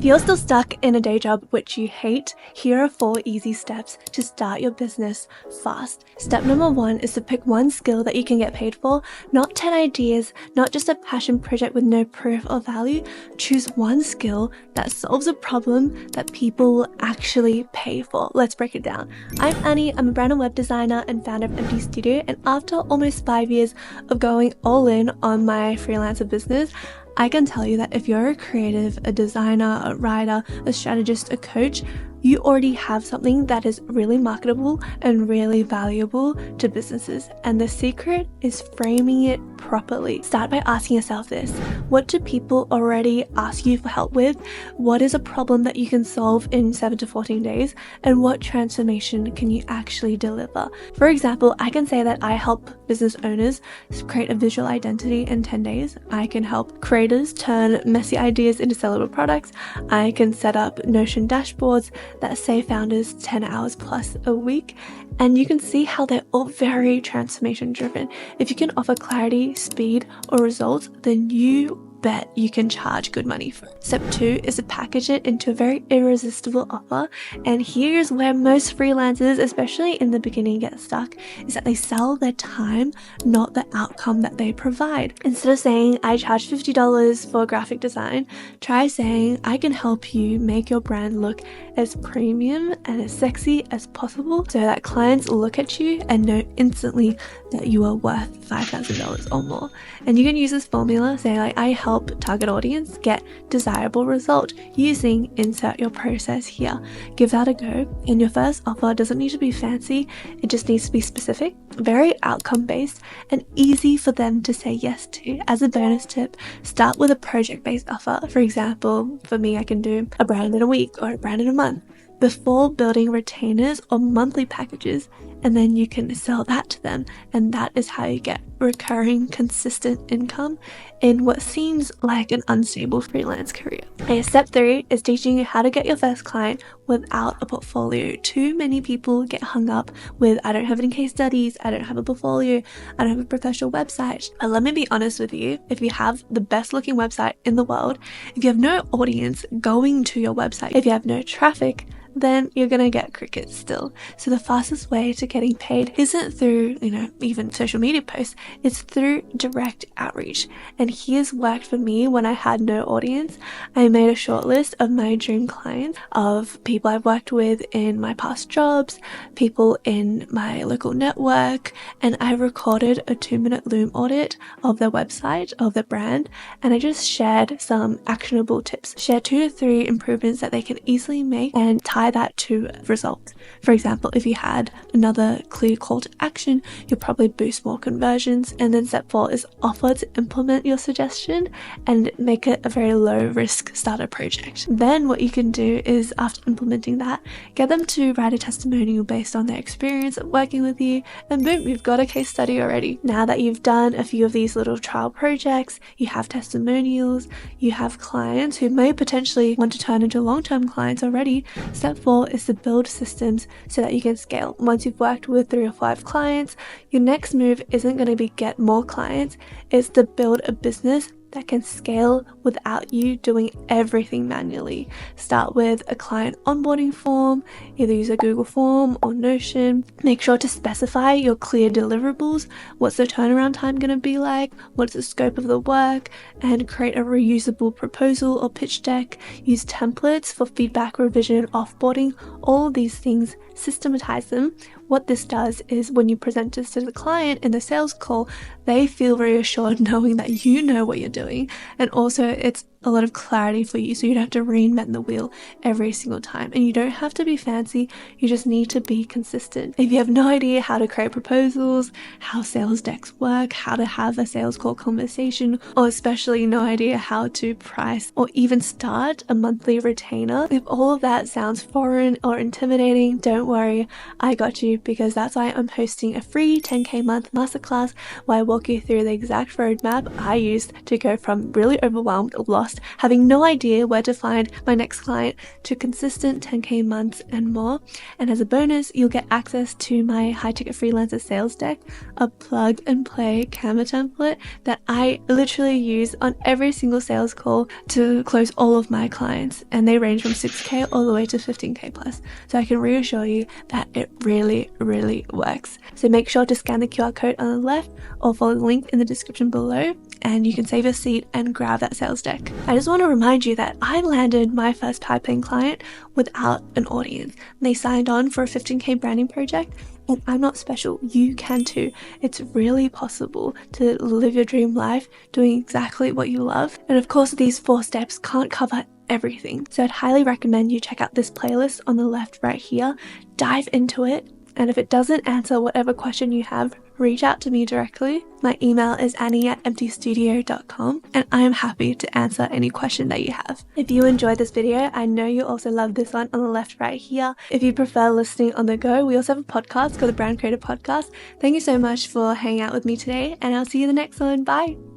If you're still stuck in a day job which you hate, here are 4 easy steps to start your business fast. Step number 1 is to pick one skill that you can get paid for, not 10 ideas, not just a passion project with no proof or value. Choose one skill that solves a problem that people will actually pay for. Let's break it down. I'm Annie, I'm a brand and web designer and founder of Empty Studio, and after almost 5 years of going all in on my freelancer business, I can tell you that if you're a creative, a designer, a writer, a strategist, a coach, you already have something that is really marketable and really valuable to businesses. And the secret is framing it properly. Start by asking yourself this: what do people already ask you for help with? What is a problem that you can solve in 7 to 14 days? And what transformation can you actually deliver? For example, I can say that I help business owners create a visual identity in 10 days. I can help creators turn messy ideas into sellable products. I can set up Notion dashboards that save founders 10 hours plus a week. And you can see how they're all very transformation driven. If you can offer clarity, speed, or results, then you bet you can charge good money for it. Step 2 is to package it into a very irresistible offer. And here's where most freelancers, especially in the beginning, get stuck, is that they sell their time, not the outcome that they provide. Instead of saying, I charge $50 for graphic design, try saying, I can help you make your brand look as premium and as sexy as possible so that clients look at you and know instantly that you are worth $5,000 or more. And you can use this formula, say like, I help target audience get desirable result using insert your process here. Give that a go. And your first offer doesn't need to be fancy, it just needs to be specific, very outcome based, and easy for them to say yes to. As a bonus tip, start with a project based offer. For example, for me, I can do a brand in a week or a brand in a month before building retainers or monthly packages, and then you can sell that to them, and that is how you get recurring, consistent income in what seems like an unstable freelance career. Okay, step 3 is teaching you how to get your first client without a portfolio. Too many people get hung up with, I don't have any case studies, I don't have a portfolio, I don't have a professional website. But let me be honest with you, if you have the best looking website in the world, if you have no audience going to your website, if you have no traffic, then you're gonna get crickets still. So the fastest way to getting paid isn't through, even social media posts, it's through direct outreach. And here's worked for me when I had no audience. I made a short list of my dream clients, of people I've worked with in my past jobs, people in my local network, and I recorded a 2-minute Loom audit of their website, of their brand, and I just shared some actionable tips. Share 2 to 3 improvements that they can easily make and tie that to results. For example, if you had another clear call to action, you'll probably boost more conversions. And then step 4 is offer to implement your suggestion and make it a very low risk starter project. Then what you can do is, after implementing that, get them to write a testimonial based on their experience of working with you, and boom, you've got a case study already. Now that you've done a few of these little trial projects, you have testimonials, you have clients who may potentially want to turn into long-term clients already. Step 4 is to build systems so that you can scale. Once you've worked with 3 or 5 clients, your next move isn't going to be get more clients, it's to build a business that can scale without you doing everything manually. Start with a client onboarding form, either use a Google form or Notion. Make sure to specify your clear deliverables. What's the turnaround time going to be like? What's the scope of the work? And create a reusable proposal or pitch deck. Use templates for feedback, revision, offboarding. All of these things, systematize them. What this does is when you present this to the client in the sales call, they feel reassured knowing that you know what you're doing. And also it's a lot of clarity for you, so you don't have to reinvent the wheel every single time. And you don't have to be fancy, you just need to be consistent. If you have no idea how to create proposals, how sales decks work, how to have a sales call conversation, or especially no idea how to price or even start a monthly retainer, if all of that sounds foreign or intimidating, don't worry, I got you, because that's why I'm hosting a free 10K month masterclass where I walk you through the exact roadmap I used to go from really overwhelmed, lost lost, having no idea where to find my next client, to consistent 10K months and more. And as a bonus, you'll get access to my high ticket freelancer sales deck, a plug and play Canva template that I literally use on every single sales call to close all of my clients. And they range from 6K all the way to 15K plus. So I can reassure you that it really, really works. So make sure to scan the QR code on the left or follow the link in the description below, and you can save your seat and grab that sales deck. I just want to remind you that I landed my first high-paying client without an audience. They signed on for a 15K branding project, and I'm not special. You can too. It's really possible to live your dream life doing exactly what you love. And of course, these 4 steps can't cover everything. So I'd highly recommend you check out this playlist on the left right here, dive into it, and if it doesn't answer whatever question you have, reach out to me directly. My email is annie@emptystudio.com, and I am happy to answer any question that you have. If you enjoyed this video, I know you also love this one on the left right here. If you prefer listening on the go, we also have a podcast called the Brand Creator Podcast. Thank you so much for hanging out with me today, and I'll see you in the next one. Bye!